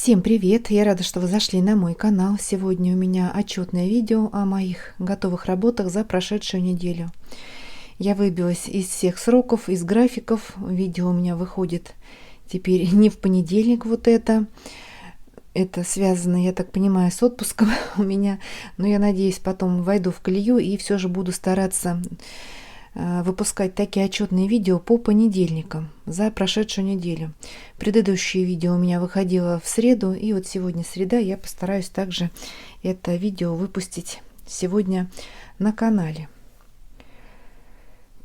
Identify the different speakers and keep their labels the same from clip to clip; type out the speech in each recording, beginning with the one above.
Speaker 1: Всем привет! Я рада, что вы зашли на мой канал. Сегодня у меня отчетное видео о моих готовых работах за прошедшую неделю. Я выбилась из всех сроков, из графиков. Видео у меня выходит теперь не в понедельник вот это. Это связано, я так понимаю, с отпуском у меня. Но я надеюсь, потом войду в колею и все же буду стараться выпускать такие отчетные видео по понедельникам за прошедшую неделю. Предыдущее видео у меня выходило в среду, и вот сегодня среда, я постараюсь также это видео выпустить сегодня на канале.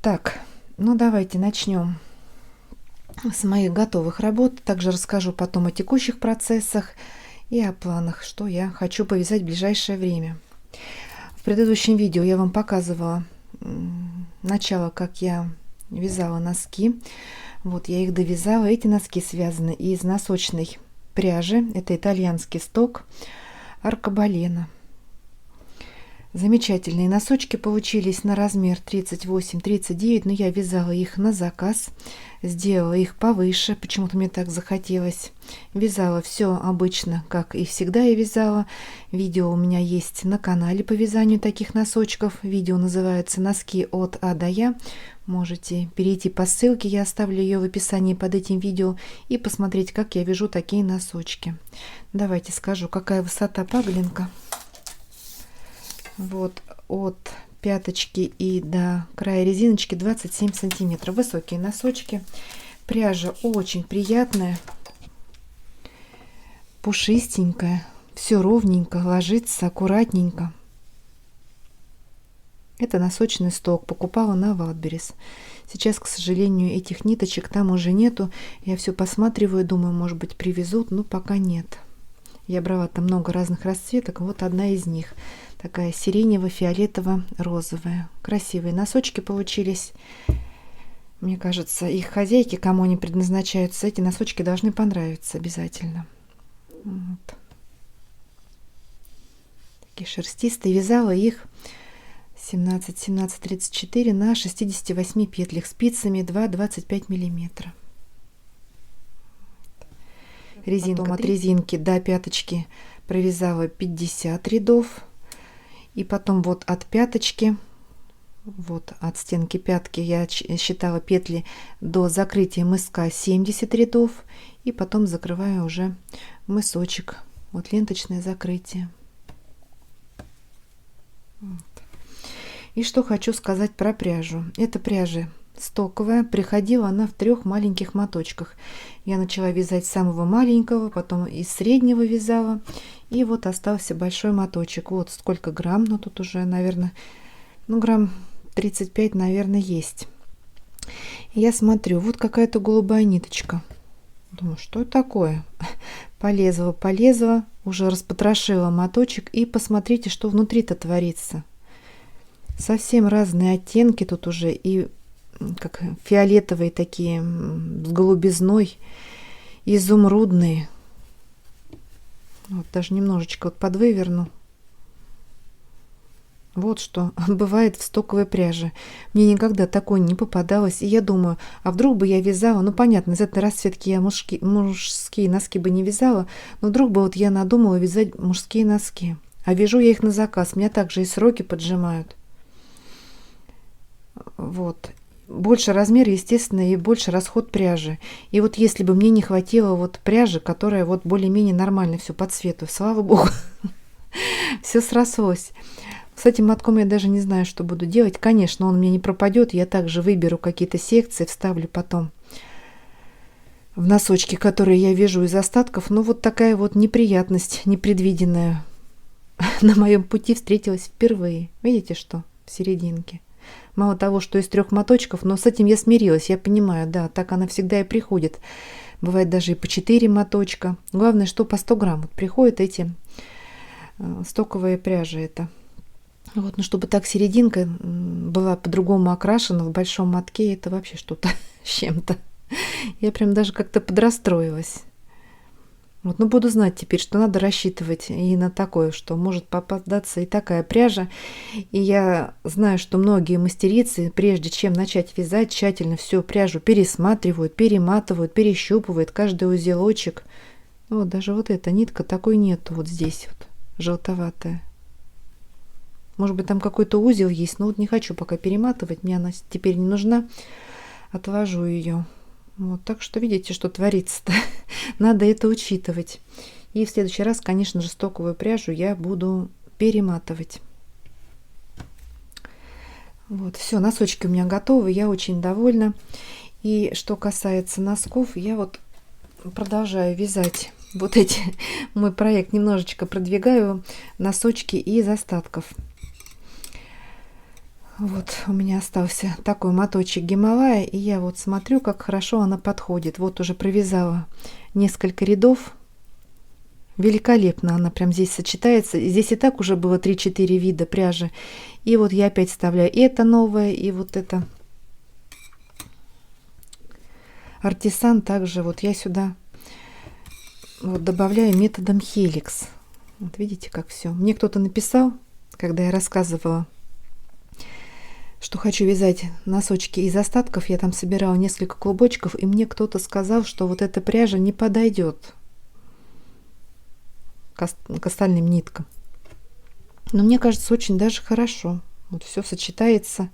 Speaker 1: Так, ну давайте начнем с моих готовых работ. Также расскажу потом о текущих процессах и о планах, что я хочу повязать в ближайшее время. В предыдущем видео я вам показывала начало, как я вязала носки. Вот я их довязала. Эти носки связаны из носочной пряжи. Это итальянский сток аркобалено. Замечательные носочки получились на размер 38-39, но я вязала их на заказ, сделала их повыше, почему-то мне так захотелось. Вязала все обычно, как и всегда я вязала. Видео у меня есть на канале по вязанию таких носочков. Видео называется «Носки от А до Я». Можете перейти по ссылке, я оставлю ее в описании под этим видео, и посмотреть, как я вяжу такие носочки. Давайте скажу, какая высота паглинка. Вот от пяточки и до края резиночки 27 сантиметров. Высокие носочки. Пряжа очень приятная, пушистенькая, все ровненько ложится, аккуратненько. Это носочный сток, покупала на Wildberries. Сейчас, к сожалению, этих ниточек там уже нету. Я все посматриваю, думаю, может быть, привезут, но пока нет. Я брала там много разных расцветок, вот одна из них. Такая сиренево-фиолетово-розовая. Красивые носочки получились. Мне кажется, их хозяйки, кому они предназначаются, эти носочки должны понравиться обязательно. Вот. Такие шерстистые. Вязала их 17-34 на 68 петлях спицами 2,25 миллиметра. Резинка. Потом от резинки до пяточки провязала 50 рядов. И потом вот от пяточки, вот от стенки пятки я считала петли до закрытия мыска 70 рядов. И потом закрываю уже мысочек. Вот ленточное закрытие. Вот. И что хочу сказать про пряжу. Эта пряжа стоковая, приходила она в 3 маленьких моточках. Я начала вязать с самого маленького, потом из среднего вязала, и вот остался большой моточек. Вот сколько грамм, но тут уже, наверное, ну грамм 35, наверное, есть. Я смотрю, вот какая-то голубая ниточка. Думаю, что это такое? Полезла, уже распотрошила моточек, и посмотрите, что внутри-то творится. Совсем разные оттенки тут уже, и как фиолетовые такие, с голубизной, изумрудные. Вот даже немножечко вот подвыверну. Вот что бывает в стоковой пряже. Мне никогда такой не попадалось. И я думаю, а вдруг бы я вязала, ну понятно, из этой расцветки я мужские носки бы не вязала, но вдруг бы вот я надумала вязать мужские носки. А вяжу я их на заказ, меня также и сроки поджимают. Вот. Больше размер, естественно, и больше расход пряжи. И вот если бы мне не хватило вот пряжи, которая вот более-менее нормально все по цвету, слава богу, все срослось. С этим мотком я даже не знаю, что буду делать. Конечно, он мне не пропадет. Я также выберу какие-то секции, вставлю потом в носочки, которые я вяжу из остатков. Но вот такая вот неприятность непредвиденная на моем пути встретилась впервые. Видите, что в серединке? Мало того, что из 3 моточков, но с этим я смирилась, я понимаю, да, так она всегда и приходит. Бывает даже и по 4 моточка. Главное, что по 100 грамм вот приходят эти стоковые пряжи. Это. Вот, но чтобы так серединка была по-другому окрашена в большом мотке, это вообще что-то с чем-то. Я прям даже как-то подрастроилась. Вот, ну, буду знать теперь, что надо рассчитывать и на такое, что может попадаться и такая пряжа. И я знаю, что многие мастерицы, прежде чем начать вязать, тщательно всю пряжу пересматривают, перематывают, перещупывают каждый узелочек. Вот даже вот эта нитка такой нету вот здесь вот, желтоватая. Может быть, там какой-то узел есть, но вот не хочу пока перематывать, мне она теперь не нужна. Отложу ее. Вот, так что видите, что творится-то. Надо это учитывать. И в следующий раз, конечно же, стоковую пряжу я буду перематывать. Вот, все, носочки у меня готовы, я очень довольна. И что касается носков, я вот продолжаю вязать вот эти, мой проект немножечко продвигаю, носочки из остатков. Вот у меня остался такой моточек Гималая, и я вот смотрю, как хорошо она подходит. Вот уже провязала несколько рядов. Великолепно она прям здесь сочетается. Здесь и так уже было 3-4 вида пряжи. И вот я опять вставляю это новое, и вот это артисан также. Вот я сюда вот добавляю методом Helix. Вот видите, как все. Мне кто-то написал, когда я рассказывала, что хочу вязать носочки из остатков. Я там собирала несколько клубочков, и мне кто-то сказал, что вот эта пряжа не подойдет к остальным ниткам. Но мне кажется, очень даже хорошо. Вот все сочетается.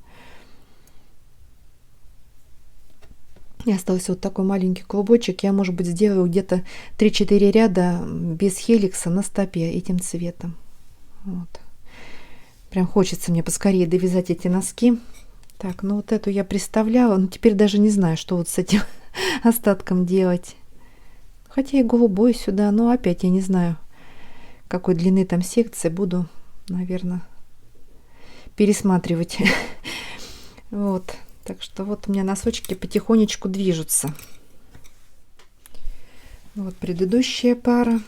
Speaker 1: И остался вот такой маленький клубочек. Я, может быть, сделаю где-то 3-4 ряда без хеликса на стопе этим цветом. Вот. Прям хочется мне поскорее довязать эти носки. Так, ну вот эту я приставляла. Но теперь даже не знаю, что вот с этим остатком делать. Хотя и голубой сюда. Но опять я не знаю, какой длины там секции. Буду, наверное, пересматривать. Вот. Так что вот у меня носочки потихонечку движутся. Вот предыдущая пара,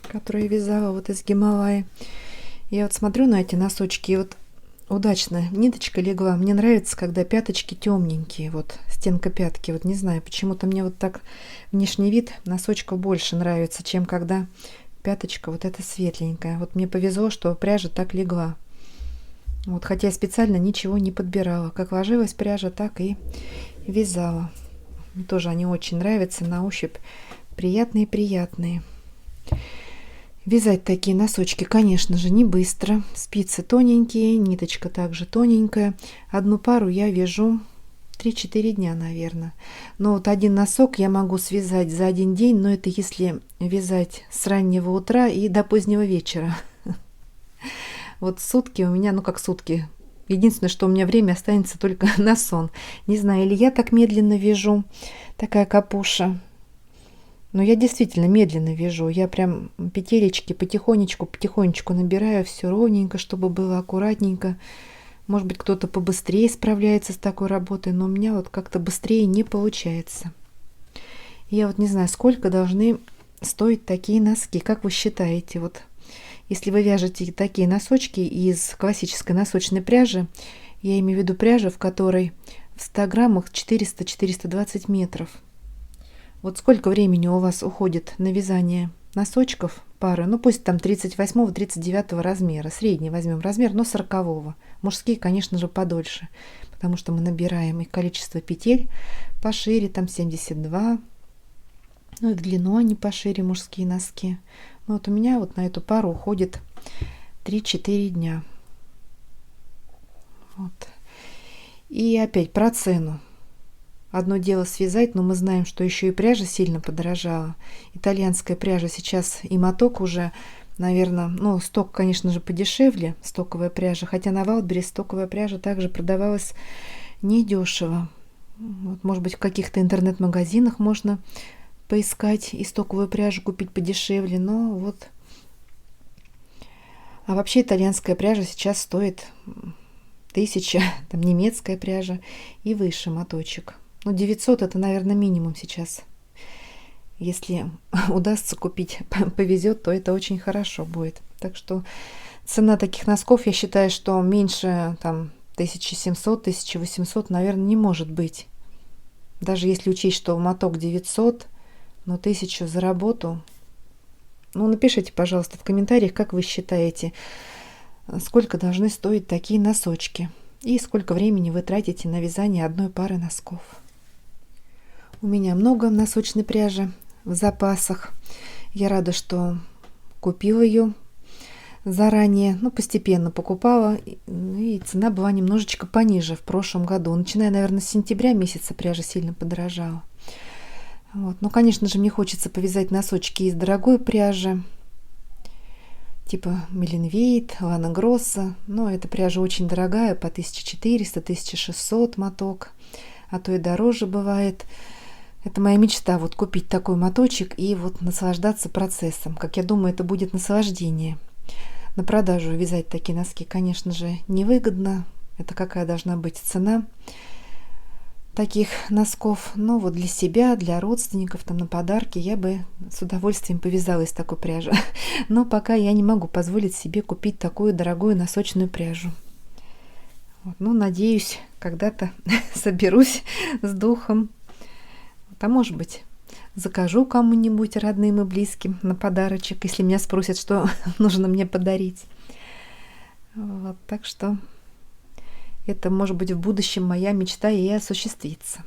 Speaker 1: которую я вязала вот из Гималая. Я вот смотрю на эти носочки, и вот удачно ниточка легла. Мне нравится, когда пяточки темненькие, вот стенка пятки. Вот не знаю, почему-то мне вот так внешний вид носочков больше нравится, чем когда пяточка вот эта светленькая. Вот мне повезло, что пряжа так легла. Вот, хотя я специально ничего не подбирала. Как ложилась пряжа, так и вязала. Мне тоже они очень нравятся на ощупь. Приятные-приятные. Вязать такие носочки, конечно же, не быстро. Спицы тоненькие, ниточка также тоненькая. Одну пару я вяжу 3-4 дня, наверное. Но вот один носок я могу связать за один день, но это если вязать с раннего утра и до позднего вечера. Вот сутки у меня, ну как сутки. Единственное, что у меня время останется только на сон. Не знаю, или я так медленно вяжу, такая капуша. Но я действительно медленно вяжу. Я прям петелечки потихонечку набираю, все ровненько, чтобы было аккуратненько. Может быть, кто-то побыстрее справляется с такой работой, но у меня вот как-то быстрее не получается. Я вот не знаю, сколько должны стоить такие носки. Как вы считаете, вот если вы вяжете такие носочки из классической носочной пряжи, я имею в виду пряжу, в которой в 100 граммах 400-420 метров. Вот сколько времени у вас уходит на вязание носочков пары? Ну, пусть там 38-39 размера. Средний возьмем размер, но 40-го. Мужские, конечно же, подольше, потому что мы набираем их количество петель пошире, там 72. Ну, и в длину они пошире, мужские носки. Ну, вот у меня вот на эту пару уходит 3-4 дня. Вот. И опять про цену. Одно дело связать, но мы знаем, что еще и пряжа сильно подорожала. Итальянская пряжа сейчас и моток уже, наверное, ну, сток, конечно же, подешевле, стоковая пряжа. Хотя на Вайлдберрис стоковая пряжа также продавалась недешево. Вот, может быть, в каких-то интернет-магазинах можно поискать и стоковую пряжу купить подешевле, но вот. А вообще итальянская пряжа сейчас стоит 1000, там немецкая пряжа и выше моточек. Ну, 900 это, наверное, минимум сейчас. Если удастся купить, повезет, то это очень хорошо будет. Так что цена таких носков, я считаю, что меньше там 1700-1800, наверное, не может быть. Даже если учесть, что моток 900, но 1000 за работу. Ну, напишите, пожалуйста, в комментариях, как вы считаете, сколько должны стоить такие носочки и сколько времени вы тратите на вязание одной пары носков. У меня много носочной пряжи в запасах. Я рада, что купила ее заранее, ну, постепенно покупала, и цена была немножечко пониже в прошлом году. Начиная, наверное, с сентября месяца пряжа сильно подорожала. Вот. Ну, конечно же, мне хочется повязать носочки из дорогой пряжи, типа Меленвейт, Лана Гросса, но эта пряжа очень дорогая, по 1400-1600 моток, а то и дороже бывает. Это моя мечта, вот купить такой моточек и вот наслаждаться процессом. Как я думаю, это будет наслаждение. На продажу вязать такие носки, конечно же, невыгодно. Это какая должна быть цена таких носков. Но вот для себя, для родственников, там на подарки я бы с удовольствием повязала из такой пряжи. Но пока я не могу позволить себе купить такую дорогую носочную пряжу. Вот, ну, надеюсь, когда-то соберусь с духом. А может быть, закажу кому-нибудь, родным и близким, на подарочек, если меня спросят, что нужно мне подарить. Вот, так что это, может быть, в будущем моя мечта и осуществится.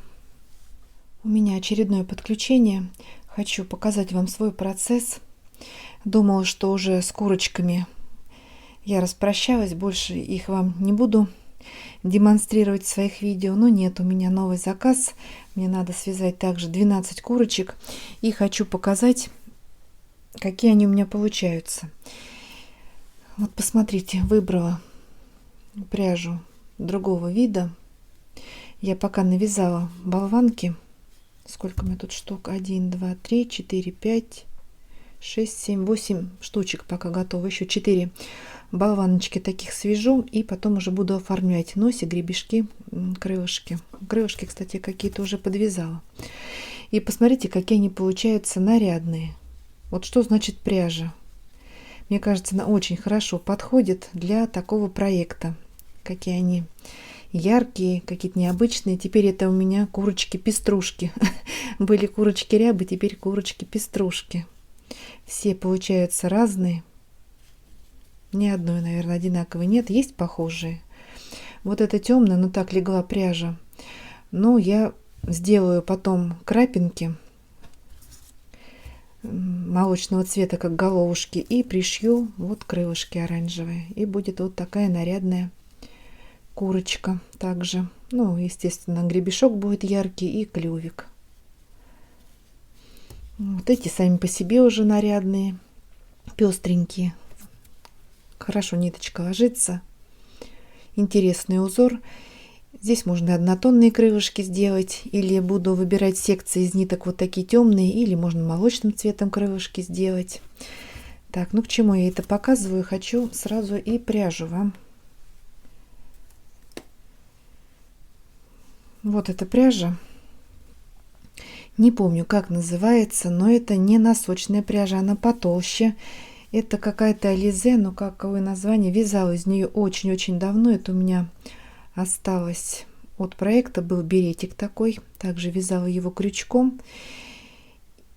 Speaker 1: У меня очередное подключение. Хочу показать вам свой процесс. Думала, что уже с курочками я распрощалась, больше их вам не буду демонстрировать в своих видео, но нет, у меня новый заказ. Мне надо связать также 12 курочек, и хочу показать, какие они у меня получаются. Вот посмотрите, выбрала пряжу другого вида. Я пока навязала болванки. Сколько у меня тут штук? 1, 2, 3, 4, 5, 6, 7, 8 штучек пока готово. Еще 4 болваночки таких свяжу, и потом уже буду оформлять носик, гребешки, крылышки. Крылышки, кстати, какие-то уже подвязала. И посмотрите, какие они получаются нарядные. Вот что значит пряжа. Мне кажется, она очень хорошо подходит для такого проекта. Какие они яркие, какие-то необычные. Теперь это у меня курочки-пеструшки. Были курочки-рябы, теперь курочки-пеструшки. Все получаются разные. Ни одной, наверное, одинаковой нет. Есть похожие. Вот эта темная, но так легла пряжа. Но я сделаю потом крапинки молочного цвета, как головушки, и пришью вот крылышки оранжевые. И будет вот такая нарядная курочка также. Ну, естественно, гребешок будет яркий и клювик. Вот эти сами по себе уже нарядные, пестренькие. Хорошо ниточка ложится. Интересный узор. Здесь можно однотонные крылышки сделать, или буду выбирать секции из ниток вот такие темные, или можно молочным цветом крылышки сделать. Так, ну к чему я это показываю? Хочу сразу и пряжу вам. Вот эта пряжа. Не помню, как называется, но это не носочная пряжа, она потолще. Это какая-то Ализе, но какое название, вязала из нее очень-очень давно. Это у меня осталось от проекта, был беретик такой, также вязала его крючком.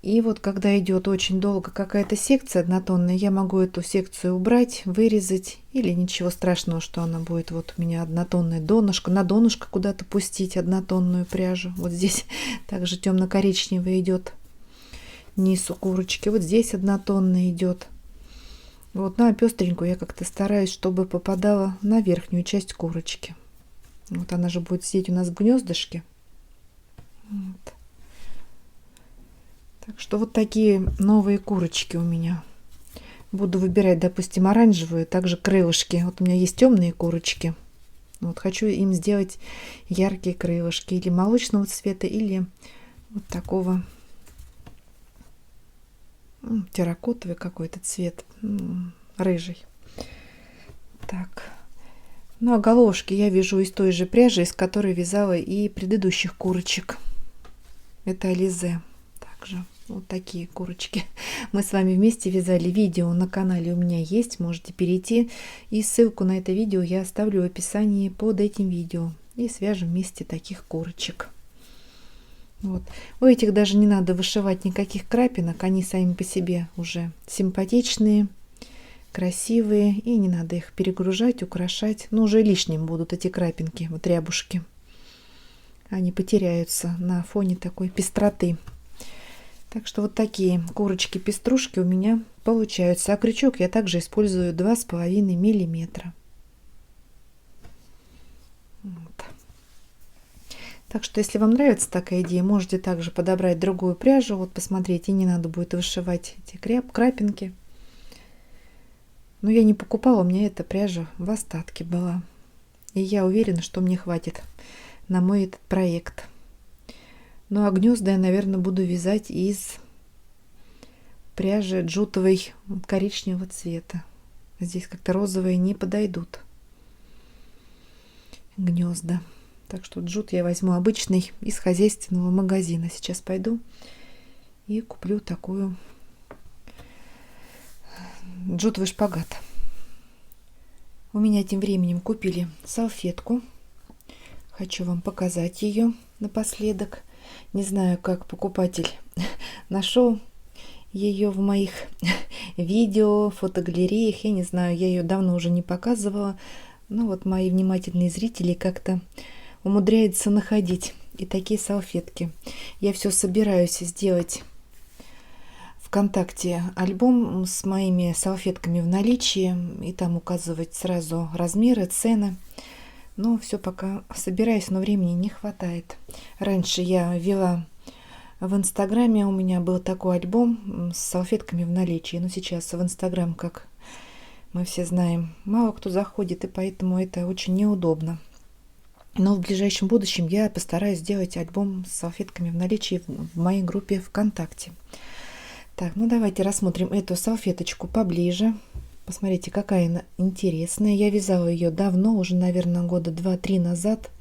Speaker 1: И вот когда идет очень долго какая-то секция однотонная, я могу эту секцию убрать, вырезать, или ничего страшного, что она будет вот у меня однотонная донышко, на донышко куда-то пустить однотонную пряжу. Вот здесь также темно-коричневый идет низ у курочки, вот здесь однотонная идет. Вот, ну а пестренькую я как-то стараюсь, чтобы попадала на верхнюю часть курочки. Вот она же будет сидеть у нас в гнездышке. Вот. Так что вот такие новые курочки у меня. Буду выбирать, допустим, оранжевые, также крылышки. Вот у меня есть темные курочки. Вот хочу им сделать яркие крылышки, или молочного цвета, или вот такого терракотовый какой-то цвет, рыжий. Так. Ну а головушки я вяжу из той же пряжи, из которой вязала и предыдущих курочек. Это Ализе. Также вот такие курочки. Мы с вами вместе вязали, видео на канале у меня есть, можете перейти. И ссылку на это видео я оставлю в описании под этим видео. И свяжем вместе таких курочек. Вот. У этих даже не надо вышивать никаких крапинок, они сами по себе уже симпатичные, красивые, и не надо их перегружать, украшать. Но уже лишним будут эти крапинки, вот рябушки. Они потеряются на фоне такой пестроты. Так что вот такие курочки-пеструшки у меня получаются. А крючок я также использую 2,5 миллиметра. Вот. Так что, если вам нравится такая идея, можете также подобрать другую пряжу. Вот посмотрите, не надо будет вышивать эти крапинки. Но я не покупала, у меня эта пряжа в остатке была. И я уверена, что мне хватит на мой этот проект. Ну а гнезда я, наверное, буду вязать из пряжи джутовой коричневого цвета. Здесь как-то розовые не подойдут гнезда. Так что джут я возьму обычный из хозяйственного магазина. Сейчас пойду и куплю такую джутовый шпагат. У меня тем временем купили салфетку. Хочу вам показать ее напоследок. Не знаю, как покупатель нашел ее в моих видео, фотогалереях. Я не знаю, я ее давно уже не показывала. Но вот мои внимательные зрители как-то умудряются находить и такие салфетки. Я все собираюсь сделать ВКонтакте альбом с моими салфетками в наличии и там указывать сразу размеры, цены. Но все пока собираюсь, но времени не хватает. Раньше я вела в Инстаграме, у меня был такой альбом с салфетками в наличии. Но сейчас в Инстаграм, как мы все знаем, мало кто заходит, и поэтому это очень неудобно. Но в ближайшем будущем я постараюсь сделать альбом с салфетками в наличии в моей группе ВКонтакте. Так, ну давайте рассмотрим эту салфеточку поближе. Посмотрите, какая она интересная. Я вязала ее давно, уже, наверное, года 2-3 назад.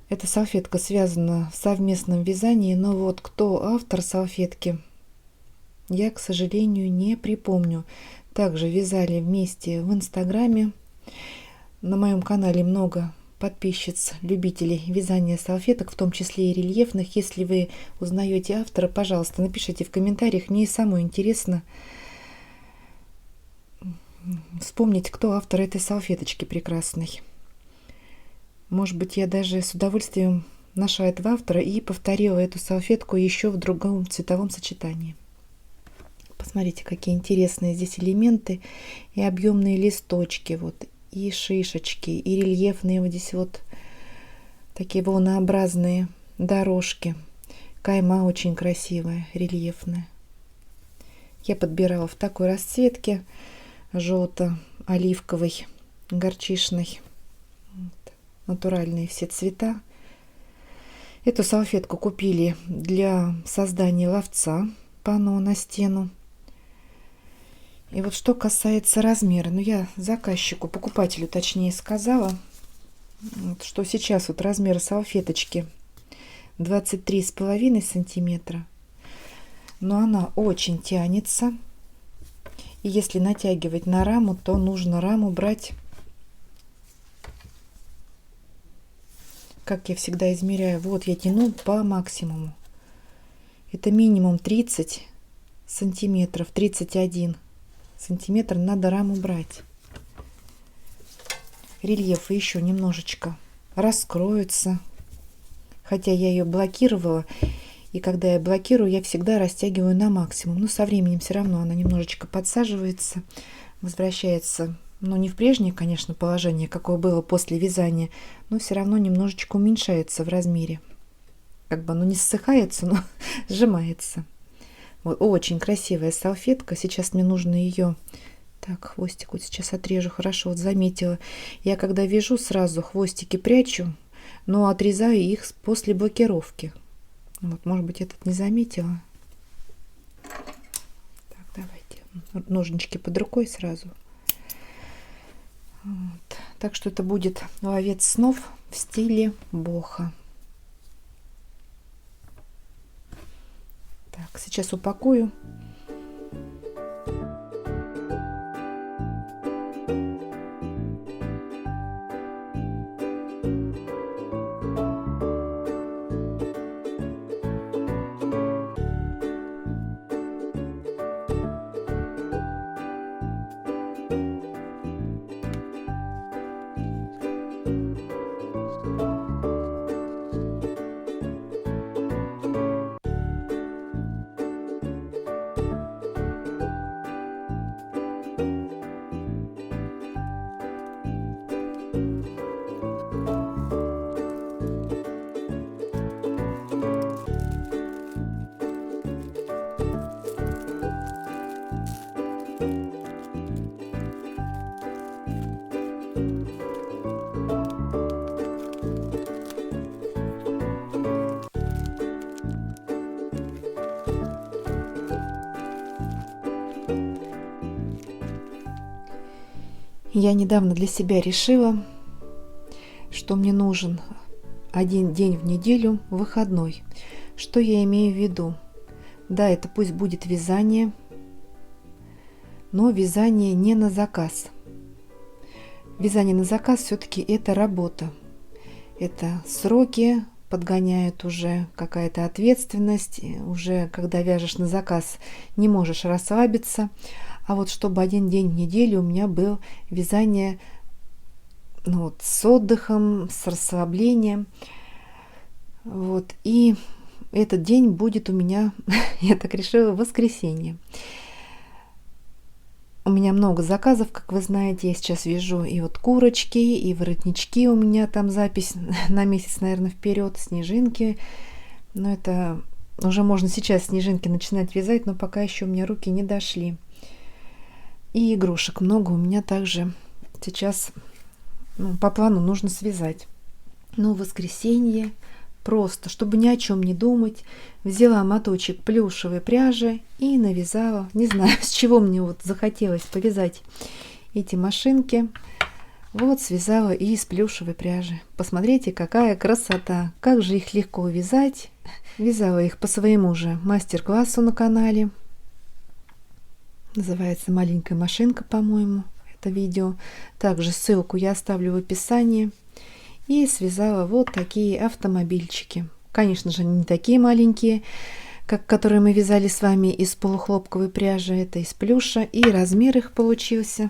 Speaker 1: Эта салфетка связана в совместном вязании, но вот кто автор салфетки, я, к сожалению, не припомню. Также вязали вместе в Инстаграме. На моем канале много подписчиц, любителей вязания салфеток, в том числе и рельефных. Если вы узнаете автора, пожалуйста, напишите в комментариях. Мне самое интересно вспомнить, кто автор этой салфеточки прекрасной. Может быть, я даже с удовольствием нашла этого автора и повторила эту салфетку еще в другом цветовом сочетании. Посмотрите, какие интересные здесь элементы и объемные листочки, вот, и шишечки, и рельефные вот здесь вот такие волнообразные дорожки. Кайма очень красивая, рельефная. Я подбирала в такой расцветке, желто-оливковый, горчичный. Вот, натуральные все цвета. Эту салфетку купили для создания ловца, панно на стену. И вот что касается размера, ну я заказчику, покупателю точнее сказала, что сейчас вот размер салфеточки 23,5 сантиметра, но она очень тянется. И если натягивать на раму, то нужно раму брать, как я всегда измеряю, вот я тяну по максимуму. Это минимум 30 сантиметров, 31 сантиметр надо раму брать. Рельефы еще немножечко раскроются, хотя я ее блокировала, и когда я блокирую, я всегда растягиваю на максимум. Но со временем все равно она немножечко подсаживается, возвращается, ну не в прежнее, конечно, положение, какое было после вязания, но все равно немножечко уменьшается в размере. Как бы оно не ссыхается, но сжимается. Вот, очень красивая салфетка. Сейчас мне нужно ее... Так, хвостик вот сейчас отрежу. Хорошо, вот заметила. Я когда вяжу, сразу хвостики прячу, но отрезаю их после блокировки. Вот, может быть, этот не заметила. Так, давайте. Ножнички под рукой сразу. Вот. Так что это будет ловец снов в стиле бохо. Так, сейчас упакую. Я недавно для себя решила, что мне нужен один день в неделю выходной. Что я имею в виду? Да, это пусть будет вязание, но вязание не на заказ. Вязание на заказ все-таки это работа. Это сроки, подгоняют уже какая-то ответственность. Уже когда вяжешь на заказ, не можешь расслабиться. А вот чтобы один день в неделю у меня был вязание с отдыхом, с расслаблением. И этот день будет у меня, я так решила, в воскресенье. У меня много заказов, как вы знаете. Я сейчас вяжу и курочки, и воротнички. У меня там запись на месяц, наверное, вперед, снежинки. Но это уже можно сейчас снежинки начинать вязать, но пока еще у меня руки не дошли. И игрушек много у меня также сейчас по плану нужно связать. Но в воскресенье просто, чтобы ни о чем не думать, взяла моточек плюшевой пряжи и навязала. Не знаю, с чего мне захотелось повязать эти машинки. Связала и из плюшевой пряжи. Посмотрите, какая красота! Как же их легко вязать. Вязала их по своему же мастер-классу на канале. Называется «Маленькая машинка», по-моему, это видео. Также ссылку я оставлю в описании. И связала такие автомобильчики. Конечно же, не такие маленькие, как которые мы вязали с вами из полухлопковой пряжи. Это из плюша. И размер их получился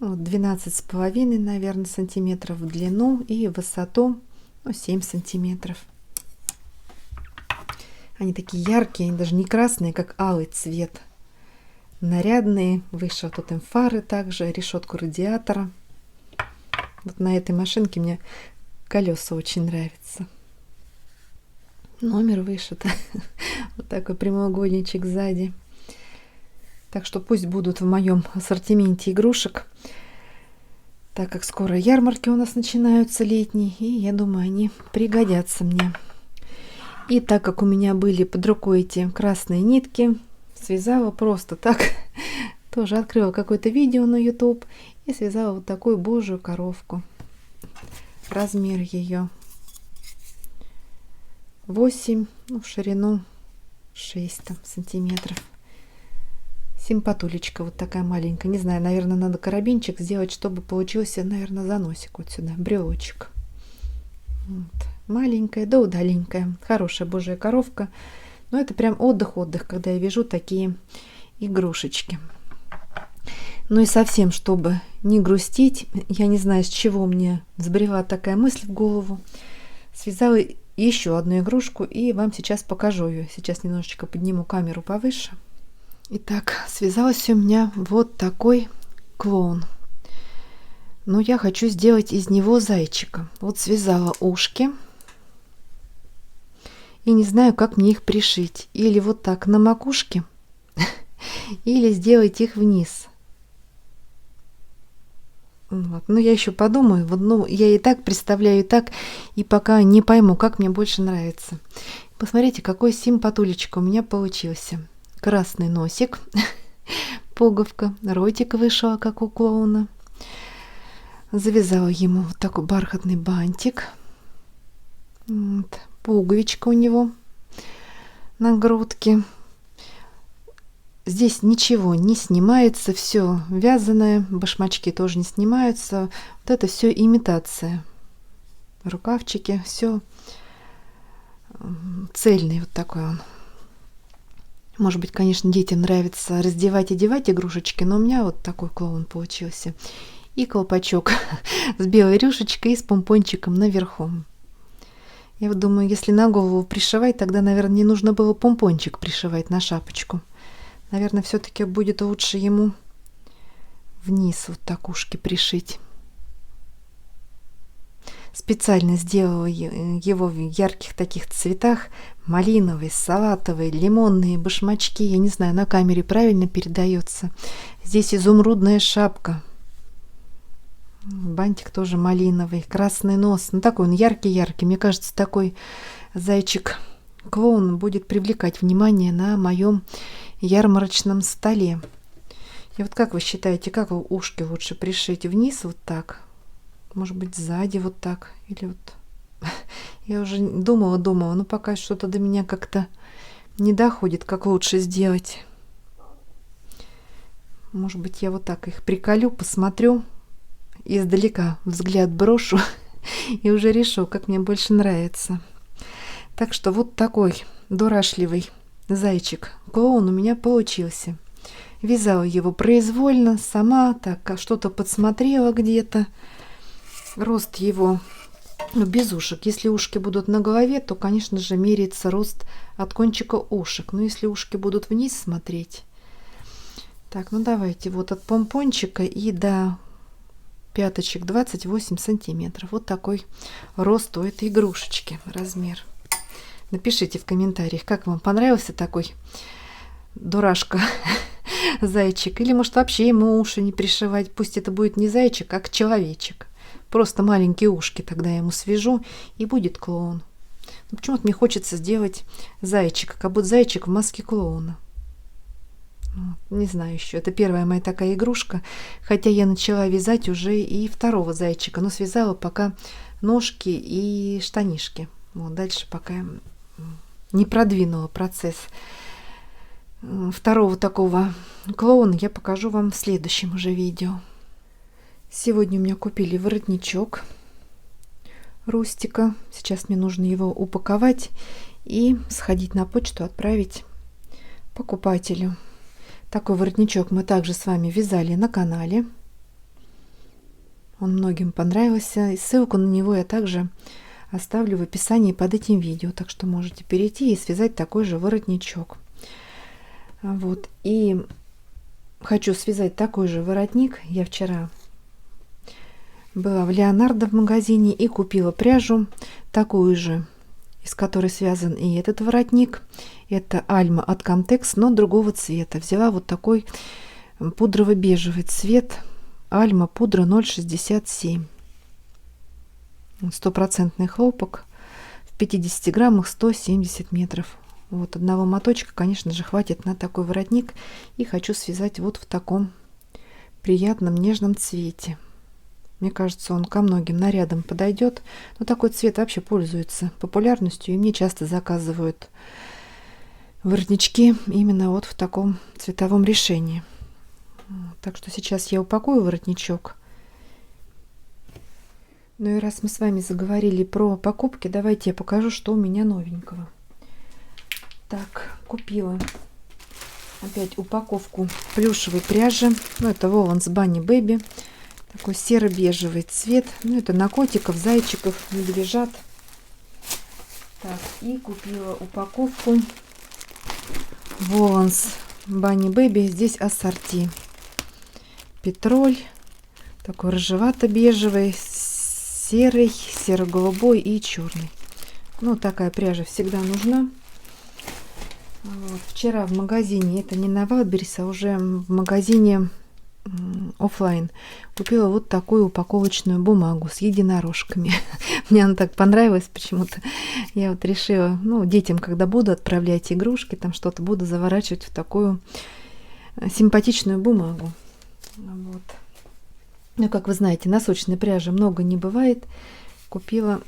Speaker 1: 12,5, наверное, сантиметров в длину и в высоту 7 сантиметров. Они такие яркие, они даже не красные, как алый цвет. Нарядные. Выше тут им фары также, решетку радиатора. На этой машинке мне колеса очень нравятся. Номер вышит. Такой прямоугольничек сзади. Так что пусть будут в моем ассортименте игрушек, так как скоро ярмарки у нас начинаются летние, и я думаю, они пригодятся мне. И так как у меня были под рукой эти красные нитки, связала просто так. Тоже открыла какое-то видео на YouTube и связала такую божью коровку. Размер ее 8, в ширину 6 сантиметров. Симпатулечка такая маленькая. Не знаю, наверное, надо карабинчик сделать, чтобы получился, наверное, заносик сюда, брелочек. Маленькая, да удаленькая. Хорошая божья коровка. Но это прям отдых-отдых, когда я вяжу такие игрушечки. И совсем, чтобы не грустить, я не знаю, с чего мне взбрела такая мысль в голову, связала еще одну игрушку и вам сейчас покажу ее. Сейчас немножечко подниму камеру повыше. Итак, связалась у меня такой клоун. Но я хочу сделать из него зайчика. Связала ушки. И не знаю, как мне их пришить. Или так на макушке, или сделать их вниз. Я еще подумаю. Я и так представляю, и так, и пока не пойму, как мне больше нравится. Посмотрите, какой симпатулечка у меня получился. Красный носик, пуговка, ротик вышел, как у клоуна. Завязала ему такой бархатный бантик. Пуговичка у него на грудке. Здесь ничего не снимается, все вязаное, башмачки тоже не снимаются. Это все имитация. Рукавчики, все цельный такой он. Может быть, конечно, детям нравится раздевать и одевать игрушечки, но у меня такой клоун получился. И колпачок с белой рюшечкой и с помпончиком наверху. Я думаю, если на голову пришивать, тогда, наверное, не нужно было помпончик пришивать на шапочку. Наверное, все-таки будет лучше ему вниз так ушки пришить. Специально сделала его в ярких таких цветах. Малиновый, салатовый, лимонные башмачки. Я не знаю, на камере правильно передается. Здесь изумрудная шапка. Бантик тоже малиновый. Красный нос. Такой он яркий-яркий. Мне кажется, такой зайчик-клоун будет привлекать внимание на моем ярмарочном столе. И вот как вы считаете, как ушки лучше пришить? Вниз вот так? Может быть, сзади вот так? Или вот... Я уже думала, но пока что-то до меня как-то не доходит, как лучше сделать. Может быть, я вот так их приколю, посмотрю, издалека взгляд брошу и уже решу, как мне больше нравится. Так что вот такой дурашливый зайчик-клоун у меня получился. Вязала его произвольно, сама так что-то подсмотрела где-то. Рост его без ушек. Если ушки будут на голове, то, конечно же, меряется рост от кончика ушек. Но если ушки будут вниз смотреть... Так, ну давайте вот от помпончика и до пяточек 28 сантиметров. Вот такой рост у этой игрушечки, размер. Напишите в комментариях, как вам понравился такой дурашка зайчик. Или может вообще ему уши не пришивать. Пусть это будет не зайчик, а человечек. Просто маленькие ушки тогда я ему свяжу, и будет клоун. Но почему-то мне хочется сделать зайчика, как будто зайчик в маске клоуна. Не знаю еще. Это первая моя такая игрушка. Хотя я начала вязать уже и второго зайчика. Но связала пока ножки и штанишки. Вот дальше пока не продвинула процесс. Второго такого клоуна я покажу вам в следующем уже видео. Сегодня у меня купили воротничок Рустика. Сейчас мне нужно его упаковать и сходить на почту, отправить покупателю. Такой воротничок мы также с вами вязали на канале. Он многим понравился. И ссылку на него я также оставлю в описании под этим видео. Так что можете перейти и связать такой же воротничок. Вот. И хочу связать такой же воротник. Я вчера была в Леонардо в магазине и купила пряжу такую же, из которой связан и этот воротник. Это Альма от Comtex, но другого цвета. Взяла вот такой пудрово-бежевый цвет. Альма пудра 0,67. Стопроцентный хлопок. В 50 граммах 170 метров. Вот одного моточка, конечно же, хватит на такой воротник. И хочу связать вот в таком приятном нежном цвете. Мне кажется, он ко многим нарядам подойдет. Но такой цвет вообще пользуется популярностью. И мне часто заказывают воротнички именно вот в таком цветовом решении. Так что сейчас я упакую воротничок. Ну и раз мы с вами заговорили про покупки, давайте я покажу, что у меня новенького. Так, купила опять упаковку плюшевой пряжи. Ну, это Woolens Bunny Baby. Такой серо-бежевый цвет. Ну, это на котиков, зайчиков, медвежат. Так, и купила упаковку Woolens Bunny Baby. Здесь ассорти. Петроль. Такой рыжевато-бежевый, серый, серо-голубой и черный. Ну, такая пряжа всегда нужна. Вот. Вчера в магазине, это не на Wildberries, а уже в магазине оффлайн, купила вот такую упаковочную бумагу с единорожками. Мне она так понравилась почему-то. Я вот решила, ну, детям, когда буду отправлять игрушки, там что-то буду заворачивать в такую симпатичную бумагу. Вот. Ну, как вы знаете, носочной пряжи много не бывает. Купила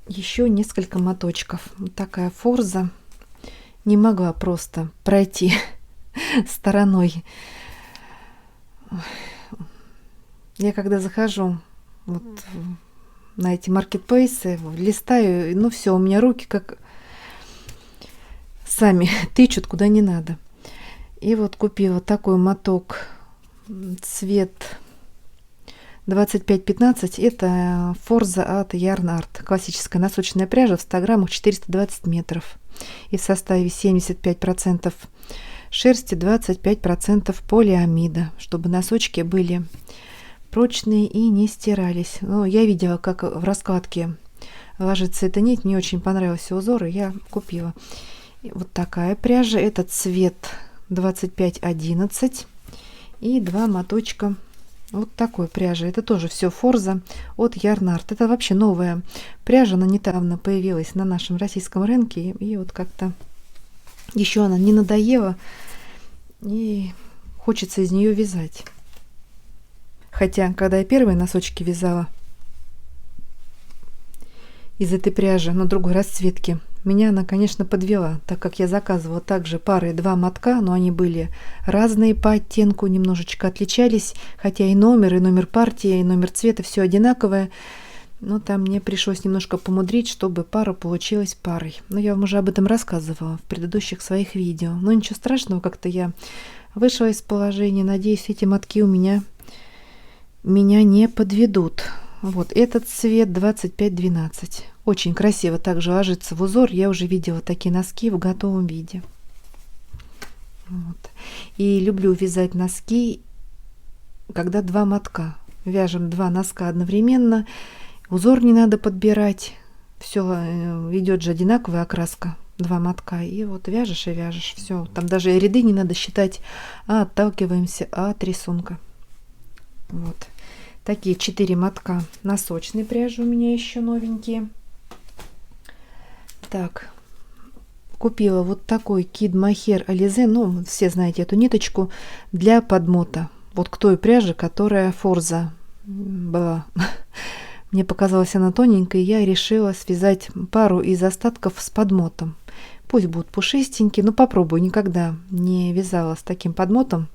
Speaker 1: еще несколько моточков. Вот такая форза. Не могла просто пройти стороной. Я когда захожу вот на эти маркетплейсы, листаю, ну все, у меня руки как сами тычут куда не надо. И вот купила такой моток, цвет 25-15, это форза от Yarn Art. Классическая носочная пряжа в 100 граммах 420 метров. И в составе 75% шерсти, 25% полиамида, чтобы носочки были прочные и не стирались. Ну, я видела, как в раскладке ложится эта нить. Мне очень понравился узор, и я купила. И вот такая пряжа. Это цвет 25-11. И 2 моточка вот такой пряжи. Это тоже все форза от Yarn Art. Это вообще новая пряжа. Она недавно появилась на нашем российском рынке. И вот как-то еще она не надоела. И хочется из нее вязать. Хотя, когда я первые носочки вязала из этой пряжи на другой расцветке, меня она, конечно, подвела, так как я заказывала также пары 2 мотка, но они были разные по оттенку, немножечко отличались, хотя и номер партии, и номер цвета все одинаковое. Но там мне пришлось немножко помудрить, чтобы пара получилась парой. Но я вам уже об этом рассказывала в предыдущих своих видео. Но ничего страшного, как-то я вышла из положения. Надеюсь, эти мотки у меня не подведут. Вот этот цвет 2512. Очень красиво также ложится в узор. Я уже видела такие носки в готовом виде. Вот. И люблю вязать носки, когда 2 мотка. Вяжем 2 носка одновременно. Узор не надо подбирать. Все идет же одинаковая окраска. 2 мотка. И вот вяжешь и вяжешь. Все. Там даже ряды не надо считать, а отталкиваемся от рисунка. Вот. Такие 4 мотка носочной пряжи у меня еще новенькие. Так, купила вот такой Kid Mohair Alize, ну, все знаете эту ниточку, для подмота. Вот к той пряже, которая Форза была. Мне показалась она тоненькой, я решила связать пару из остатков с подмотом. Пусть будут пушистенькие, но попробую. Никогда не вязала с таким подмотом.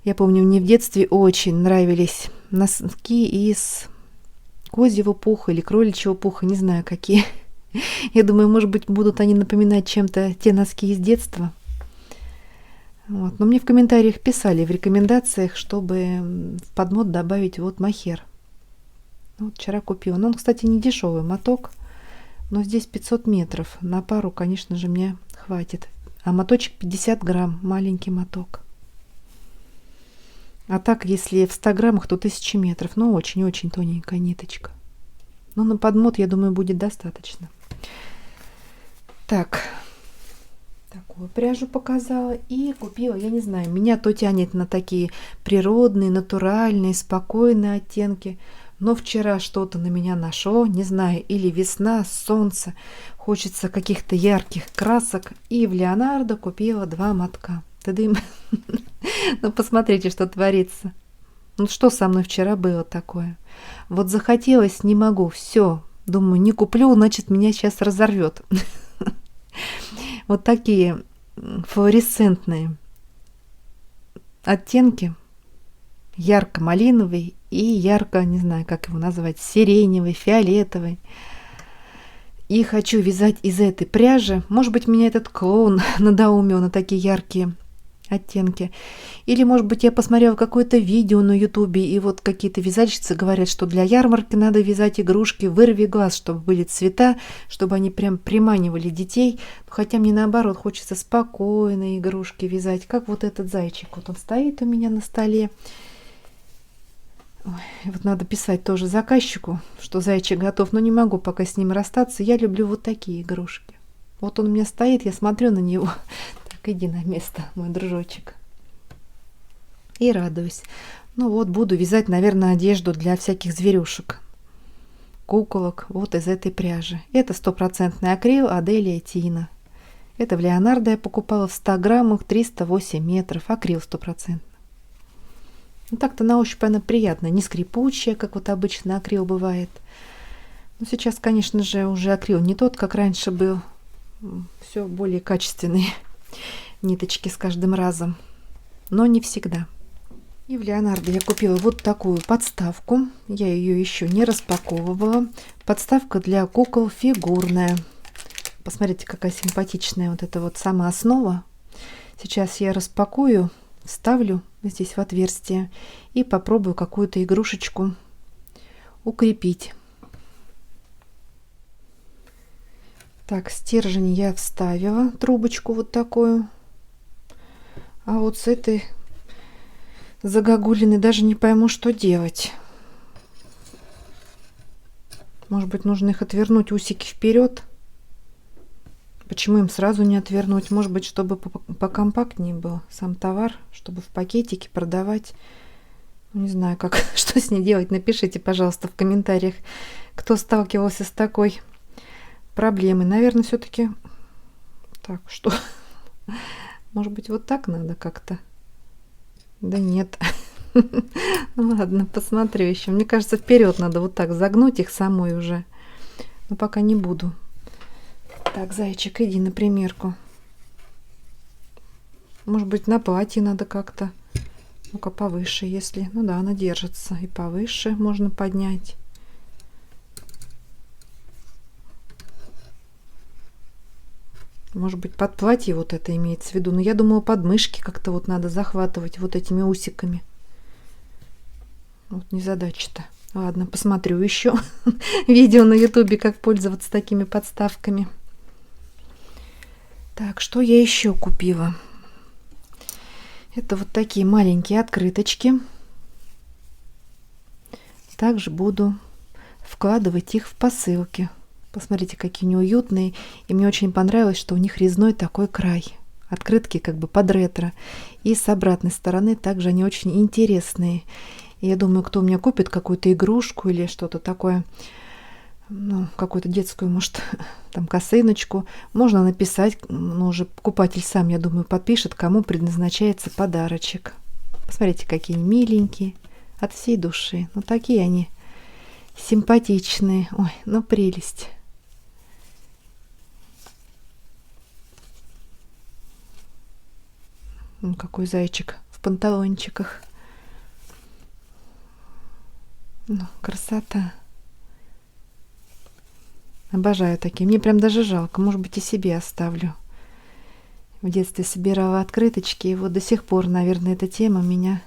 Speaker 1: Я помню, мне в детстве очень нравились носки из козьего пуха или кроличьего пуха, не знаю какие. Я думаю, может быть, будут они напоминать чем-то те носки из детства. Вот. Но мне в комментариях писали, в рекомендациях, чтобы в подмот добавить вот мохер. Вот вчера купила. Но он, кстати, не дешевый моток, но здесь 500 метров. На пару, конечно же, мне хватит. А моточек 50 грамм, маленький моток. А так, если в 100 граммах, то 1000 метров. Но очень-очень тоненькая ниточка. Но на подмот, я думаю, будет достаточно. Так, такую пряжу показала. И купила, я не знаю, меня то тянет на такие природные, натуральные, спокойные оттенки. Но вчера что-то на меня нашло, не знаю, или весна, солнце. Хочется каких-то ярких красок. И в Леонардо купила 2 мотка. Ты-дым. Ну, посмотрите, что творится. Ну, что со мной вчера было такое? Вот захотелось, не могу, все. Думаю, не куплю, значит, меня сейчас разорвет. Вот такие флуоресцентные оттенки. Ярко-малиновый и ярко, не знаю, как его назвать, сиреневый, фиолетовый. И хочу вязать из этой пряжи. Может быть, меня этот клоун надоумил на такие яркие оттенки. Или, может быть, я посмотрела какое-то видео на ютубе, и вот какие-то вязальщицы говорят, что для ярмарки надо вязать игрушки вырви глаз, чтобы были цвета, чтобы они прям приманивали детей. Хотя мне наоборот хочется спокойные игрушки вязать, как вот этот зайчик. Вот он стоит у меня на столе. Ой, вот надо писать тоже заказчику, что зайчик готов, но не могу пока с ним расстаться. Я люблю вот такие игрушки. Вот он у меня стоит, я смотрю на него. Так, иди на место, мой дружочек. И радуюсь. Ну вот, буду вязать, наверное, одежду для всяких зверюшек. Куколок вот из этой пряжи. Это 100% акрил Аделия Тина. Это в Леонардо я покупала в 100 граммах, 308 метров. Акрил 100%. Ну, так-то на ощупь она приятная, не скрипучая, как вот обычно акрил бывает. Но сейчас, конечно же, уже акрил не тот, как раньше был. Все более качественные ниточки с каждым разом. Но не всегда. И в Леонардо я купила вот такую подставку. Я ее еще не распаковывала. Подставка для кукол фигурная. Посмотрите, какая симпатичная вот эта вот сама основа. Сейчас я распакую, вставлю здесь в отверстие и попробую какую-то игрушечку укрепить. Так, стержень я вставила, трубочку вот такую. А вот с этой загогулиной даже не пойму, что делать. Может быть, нужно их отвернуть, усики вперед. Почему им сразу не отвернуть? Может быть, чтобы покомпактнее был сам товар, чтобы в пакетике продавать. Не знаю, как, что с ней делать. Напишите, пожалуйста, в комментариях, кто сталкивался с такой проблемой. Наверное, все-таки... Так, что? Может быть, вот так надо как-то? Да нет. Ну ладно, посмотрю еще. Мне кажется, вперед надо вот так загнуть их самой уже. Но пока не буду. Так, зайчик, иди на примерку. Может быть, на платье надо как-то. Ну-ка, повыше, если... Ну да, она держится. И повыше можно поднять. Может быть, под платье вот это имеется в виду. Но я думала, подмышки как-то вот надо захватывать вот этими усиками. Вот незадача-то. Ладно, посмотрю еще видео на ютубе, как пользоваться такими подставками. Так, что я еще купила? Это вот такие маленькие открыточки. Также буду вкладывать их в посылки. Посмотрите, какие они уютные. И мне очень понравилось, что у них резной такой край. Открытки как бы под ретро. И с обратной стороны также они очень интересные. И я думаю, кто у меня купит какую-то игрушку или что-то такое, ну, какую-то детскую, может, там косыночку, можно написать, ну, уже покупатель сам, я думаю, подпишет, кому предназначается подарочек. Посмотрите, какие они миленькие, от всей души. Ну, такие они симпатичные. Ой, ну, прелесть. Ну, какой зайчик в панталончиках. Ну, красота. Обожаю такие. Мне прям даже жалко. Может быть, и себе оставлю. В детстве собирала открыточки. И вот до сих пор, наверное, эта тема меня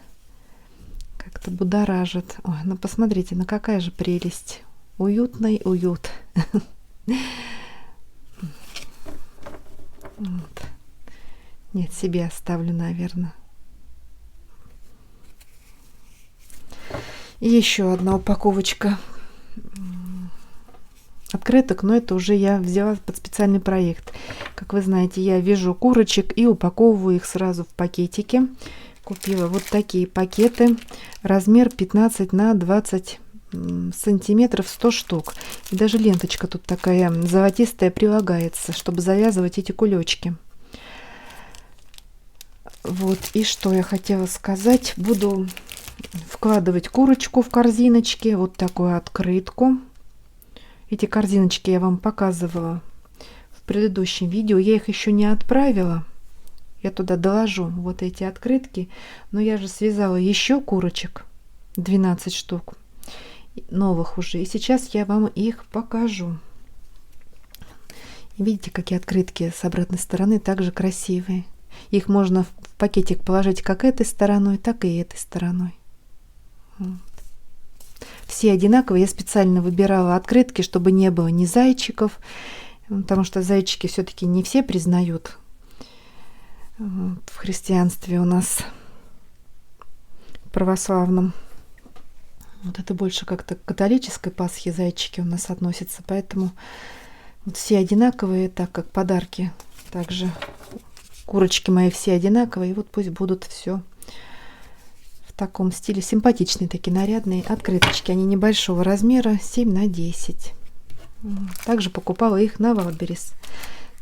Speaker 1: как-то будоражит. Ой, ну посмотрите, ну какая же прелесть. Уютный уют. Нет, себе оставлю, наверное. И еще одна упаковочка открыток, но это уже я взяла под специальный проект. Как вы знаете, я вяжу курочек и упаковываю их сразу в пакетики. Купила вот такие пакеты. Размер 15 на 20 сантиметров, 100 штук. И даже ленточка тут такая золотистая прилагается, чтобы завязывать эти кулечки. Вот, и что я хотела сказать. Буду вкладывать курочку в корзиночки. Вот такую открытку. Эти корзиночки я вам показывала в предыдущем видео. Я их еще не отправила. Я туда доложу вот эти открытки. Но я же связала еще курочек. 12 штук. Новых уже. И сейчас я вам их покажу. Видите, какие открытки с обратной стороны также красивые. Их можно в пакетик положить как этой стороной, так и этой стороной. Вот. Все одинаковые. Я специально выбирала открытки, чтобы не было ни зайчиков, потому что зайчики все-таки не все признают вот, в христианстве у нас православном. Вот это больше как-то к католической Пасхе зайчики у нас относятся, поэтому вот все одинаковые, так как подарки. Также курочки мои все одинаковые, и вот пусть будут все в таком стиле. Симпатичные такие нарядные открыточки. Они небольшого размера, 7 на 10. Также покупала их на Wildberries.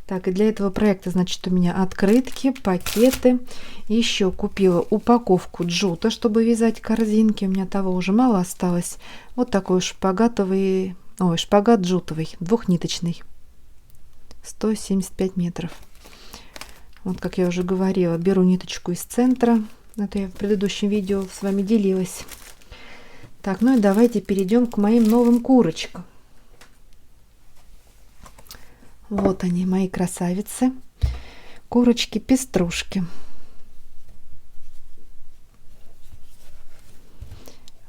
Speaker 1: Так, и для этого проекта, значит, у меня открытки, пакеты. Еще купила упаковку джута, чтобы вязать корзинки. У меня того уже мало осталось. Вот такой шпагатовый, шпагат джутовый, двухниточный. 175 метров. Вот, как я уже говорила, беру ниточку из центра. Это я в предыдущем видео с вами делилась. Так, ну и давайте перейдем к моим новым курочкам. Вот они, мои красавицы. Курочки-пеструшки.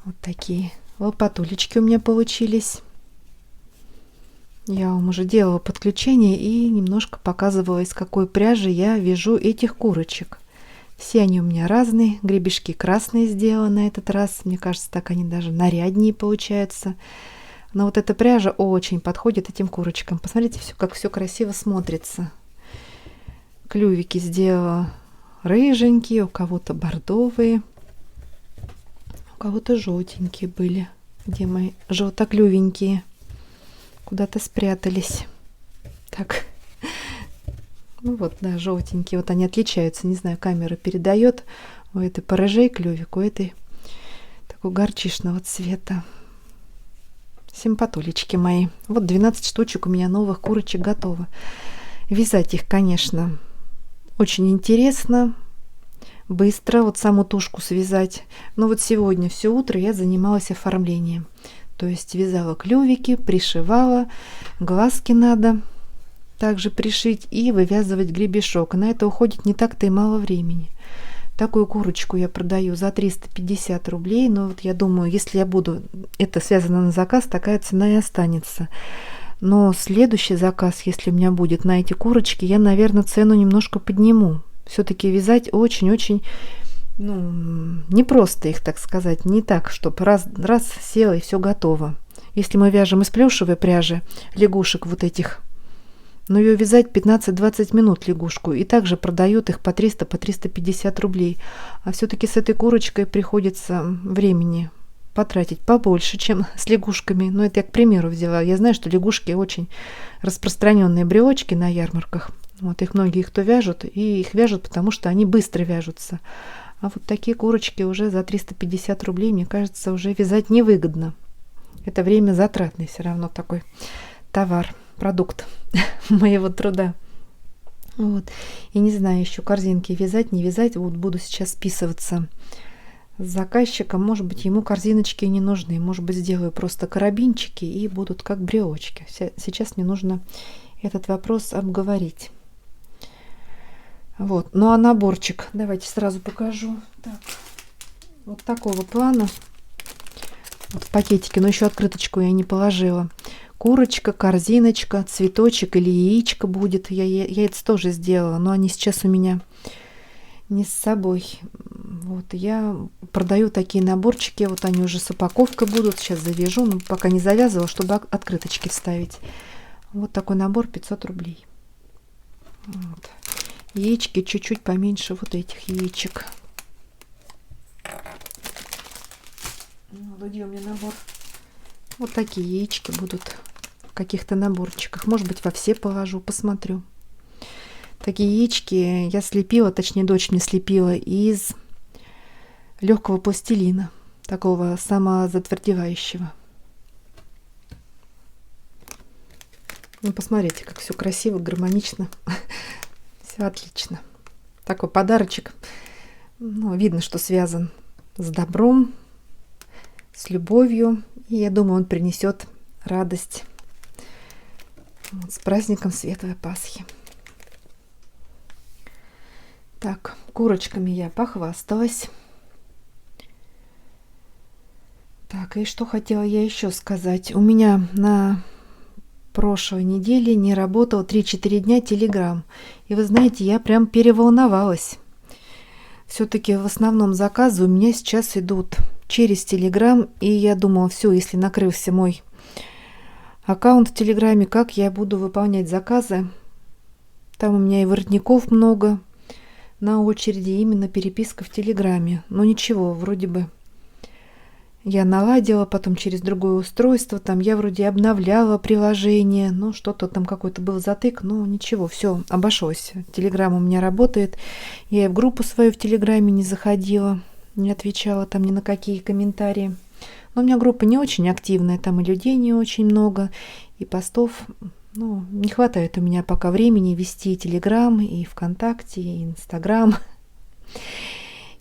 Speaker 1: Вот такие лопатулечки у меня получились. Я вам уже делала подключение и немножко показывала, из какой пряжи я вяжу этих курочек. Все они у меня разные. Гребешки красные сделаны на этот раз. Мне кажется, так они даже наряднее получаются. Но вот эта пряжа очень подходит этим курочкам. Посмотрите, как все красиво смотрится. Клювики сделала рыженькие, у кого-то бордовые, у кого-то желтенькие были. Где мои желтоклювенькие? Куда-то спрятались. Так. Ну вот, да, желтенькие. Вот они отличаются. Не знаю, камера передает. У этой порыжей клювик, у этой такого горчичного цвета. Симпатулечки мои. Вот 12 штучек у меня новых курочек готово. Вязать их, конечно, очень интересно, быстро, вот саму тушку связать. Но вот сегодня все утро я занималась оформлением. То есть вязала клювики, пришивала, глазки надо также пришить и вывязывать гребешок. На это уходит не так-то и мало времени. Такую курочку я продаю за 350 рублей. Но вот я думаю, если я буду это связано на заказ, такая цена и останется. Но следующий заказ, если у меня будет на эти курочки, я, наверное, цену немножко подниму. Все-таки вязать очень-очень, непросто их, так сказать. Не так, чтобы раз села и все готово. Если мы вяжем из плюшевой пряжи лягушек вот этих, но ее вязать 15-20 минут лягушку, и также продают их по 300, по 350 рублей. А все-таки с этой курочкой приходится времени потратить побольше, чем с лягушками. Но это я к примеру взяла. Я знаю, что лягушки очень распространенные брелочки на ярмарках. Вот их многие кто вяжут, и их вяжут, потому что они быстро вяжутся. А вот такие курочки уже за 350 рублей, мне кажется, уже вязать невыгодно. Это время затратный все равно такой товар, продукт моего труда. Вот. И не знаю еще, корзинки вязать, не вязать. Вот буду сейчас списываться с заказчиком. Может быть, ему корзиночки не нужны. Может быть, сделаю просто карабинчики и будут как брелочки. Сейчас мне нужно этот вопрос обговорить. Вот. Ну а наборчик давайте сразу покажу. Так. Вот такого плана. Вот в пакетике, но еще открыточку я не положила. Курочка, корзиночка, цветочек или яичко будет. Я яйца тоже сделала, но они сейчас у меня не с собой. Вот я продаю такие наборчики. Вот они уже с упаковкой будут. Сейчас завяжу, но пока не завязывала, чтобы открыточки вставить. Вот такой набор 500 рублей. Вот. Яички чуть-чуть поменьше вот этих яичек. Где у меня набор? Вот такие яички будут в каких-то наборчиках. Может быть, во все положу, посмотрю. Такие яички я слепила, точнее, дочь мне слепила из легкого пластилина, такого самозатвердевающего. Ну, посмотрите, как все красиво, гармонично. Все отлично. Такой подарочек. Ну, видно, что связан с добром, с любовью. И я думаю, он принесет радость. Вот, с праздником Светлой Пасхи. Так, курочками я похвасталась. Так, и что хотела я еще сказать. У меня на прошлой неделе не работал 3-4 дня Telegram. И вы знаете, я прям переволновалась. Все-таки в основном заказы у меня сейчас идут через Telegram. И я думала, все, если накрылся мой аккаунт в Телеграме, как я буду выполнять заказы. Там у меня и воротников много на очереди, именно переписка в Телеграме. Но ничего, вроде бы я наладила, потом через другое устройство, там я вроде обновляла приложение, но что-то там какой-то был затык, но ничего, все, обошлось. Телеграм у меня работает. Я и в группу свою в Телеграме не заходила, не отвечала там ни на какие комментарии. Но у меня группа не очень активная, там и людей не очень много, и постов, не хватает у меня пока времени вести и Телеграм, и ВКонтакте, и Инстаграм,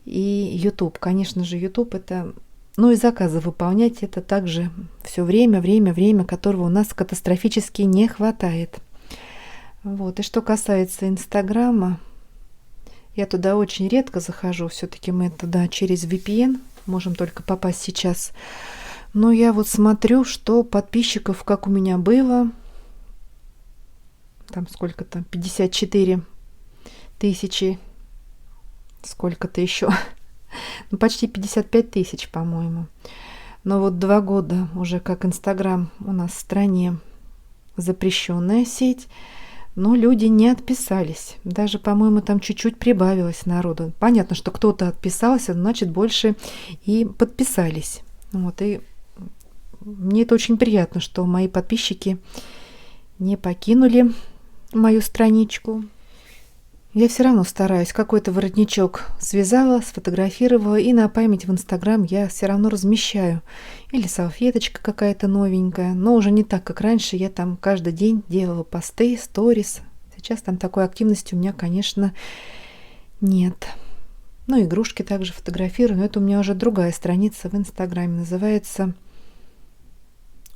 Speaker 1: и Ютуб. Конечно же, Ютуб это... и заказы выполнять это также все время, которого у нас катастрофически не хватает. Вот. И что касается Инстаграма, я туда очень редко захожу. Все-таки мы туда через VPN можем только попасть сейчас. Но я вот смотрю, что подписчиков, как у меня было, там сколько-то, 54 тысячи, сколько-то еще... почти 55 тысяч, по-моему. Но вот 2 года уже как Инстаграм у нас в стране запрещенная сеть, но люди не отписались. Даже, по-моему, там чуть-чуть прибавилось народу. Понятно, что кто-то отписался, значит, больше и подписались. Вот, и мне это очень приятно, что мои подписчики не покинули мою страничку. Я все равно стараюсь. Какой-то воротничок связала, сфотографировала, и на память в Инстаграм я все равно размещаю. Или салфеточка какая-то новенькая. Но уже не так, как раньше. Я там каждый день делала посты, сторис. Сейчас там такой активности у меня, конечно, нет. Ну, игрушки также фотографирую. Но это у меня уже другая страница в Инстаграме. Называется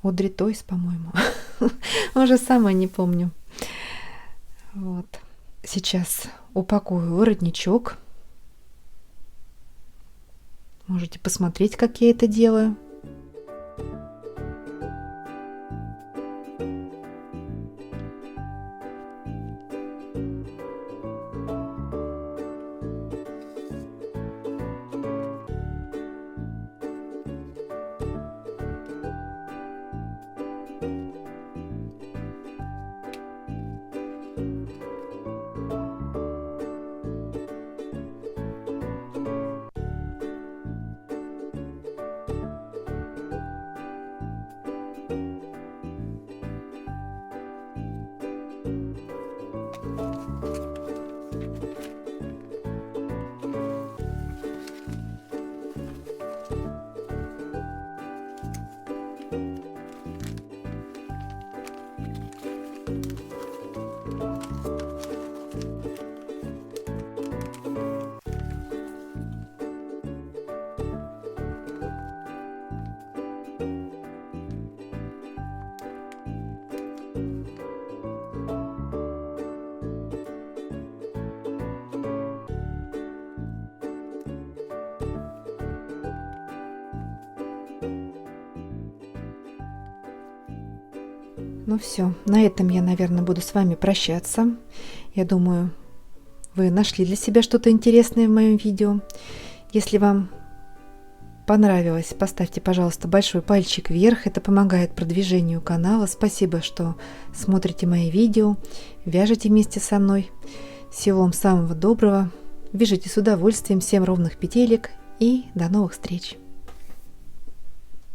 Speaker 1: Одри Тойс, по-моему. Уже сама не помню. Вот. Сейчас упакую воротничок. Можете посмотреть, как я это делаю. Ну все, на этом я, наверное, буду с вами прощаться. Я думаю, вы нашли для себя что-то интересное в моем видео. Если вам понравилось, поставьте, пожалуйста, большой пальчик вверх. Это помогает продвижению канала. Спасибо, что смотрите мои видео, вяжете вместе со мной. Всего вам самого доброго. Вяжите с удовольствием, всем ровных петелек и до новых встреч!